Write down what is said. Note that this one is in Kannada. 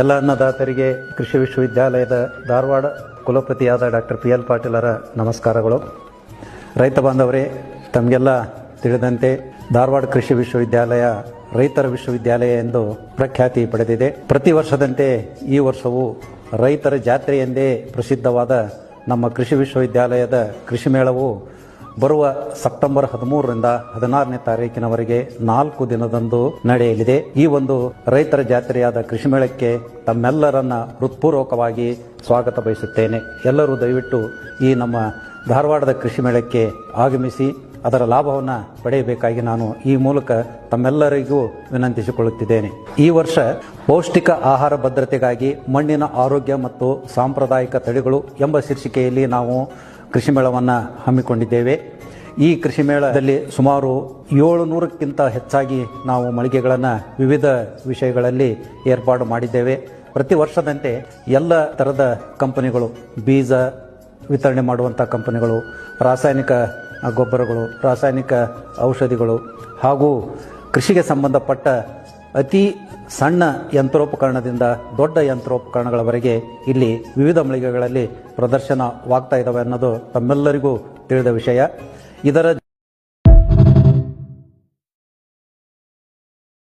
ಎಲ್ಲ ಅನ್ನದಾತರಿಗೆ ಕೃಷಿ ವಿಶ್ವವಿದ್ಯಾಲಯದ ಧಾರವಾಡ ಕುಲಪತಿಯಾದ ಡಾಕ್ಟರ್ PL ಪಾಟೀಲರ ನಮಸ್ಕಾರಗಳು. ರೈತ ಬಾಂಧವರೇ, ತಮಗೆಲ್ಲ ತಿಳಿದಂತೆ ಧಾರವಾಡ ಕೃಷಿ ವಿಶ್ವವಿದ್ಯಾಲಯ ರೈತರ ವಿಶ್ವವಿದ್ಯಾಲಯ ಎಂದು ಪ್ರಖ್ಯಾತಿ ಪಡೆದಿದೆ. ಪ್ರತಿ ವರ್ಷದಂತೆ ಈ ವರ್ಷವೂ ರೈತರ ಜಾತ್ರೆ ಎಂದೇ ಪ್ರಸಿದ್ಧವಾದ ನಮ್ಮ ಕೃಷಿ ವಿಶ್ವವಿದ್ಯಾಲಯದ ಕೃಷಿ ಮೇಳವು ಬರುವ ಸೆಪ್ಟೆಂಬರ್ 13ರಿಂದ 16ನೇ ತಾರೀಕಿನವರೆಗೆ 4 ದಿನದಂದು ನಡೆಯಲಿದೆ. ಈ ಒಂದು ರೈತರ ಜಾತ್ರೆಯಾದ ಕೃಷಿ ಮೇಳಕ್ಕೆ ತಮ್ಮೆಲ್ಲರನ್ನ ಹೃತ್ಪೂರ್ವಕವಾಗಿ ಸ್ವಾಗತ ಬಯಸುತ್ತೇನೆ. ಎಲ್ಲರೂ ದಯವಿಟ್ಟು ಈ ನಮ್ಮ ಧಾರವಾಡದ ಕೃಷಿ ಮೇಳಕ್ಕೆ ಆಗಮಿಸಿ ಅದರ ಲಾಭವನ್ನು ಪಡೆಯಬೇಕಾಗಿ ನಾನು ಈ ಮೂಲಕ ತಮ್ಮೆಲ್ಲರಿಗೂ ವಿನಂತಿಸಿಕೊಳ್ಳುತ್ತಿದ್ದೇನೆ. ಈ ವರ್ಷ ಪೌಷ್ಟಿಕ ಆಹಾರ ಭದ್ರತೆಗಾಗಿ ಮಣ್ಣಿನ ಆರೋಗ್ಯ ಮತ್ತು ಸಾಂಪ್ರದಾಯಿಕ ತಳಿಗಳು ಎಂಬ ಶೀರ್ಷಿಕೆಯಲ್ಲಿ ನಾವು ಕೃಷಿ ಮೇಳವನ್ನು ಹಮ್ಮಿಕೊಂಡಿದ್ದೇವೆ. ಈ ಕೃಷಿ ಮೇಳದಲ್ಲಿ ಸುಮಾರು 700ಕ್ಕಿಂತ ಹೆಚ್ಚಾಗಿ ನಾವು ಮಳಿಗೆಗಳನ್ನು ವಿವಿಧ ವಿಷಯಗಳಲ್ಲಿ ಏರ್ಪಾಡು ಮಾಡಿದ್ದೇವೆ. ಪ್ರತಿ ವರ್ಷದಂತೆ ಎಲ್ಲ ಥರದ ಕಂಪನಿಗಳು, ಬೀಜ ವಿತರಣೆ ಮಾಡುವಂಥ ಕಂಪನಿಗಳು, ರಾಸಾಯನಿಕ ಗೊಬ್ಬರಗಳು, ರಾಸಾಯನಿಕ ಔಷಧಿಗಳು ಹಾಗೂ ಕೃಷಿಗೆ ಸಂಬಂಧಪಟ್ಟ ಅತಿ ಸಣ್ಣ ಯಂತ್ರೋಪಕರಣದಿಂದ ದೊಡ್ಡ ಯಂತ್ರೋಪಕರಣಗಳವರೆಗೆ ಇಲ್ಲಿ ವಿವಿಧ ಮಳಿಗೆಗಳಲ್ಲಿ ಪ್ರದರ್ಶನವಾಗ್ತಾ ಇದ್ದಾವೆ ಅನ್ನೋದು ತಮ್ಮೆಲ್ಲರಿಗೂ ತಿಳಿದ ವಿಷಯ. ಇದರ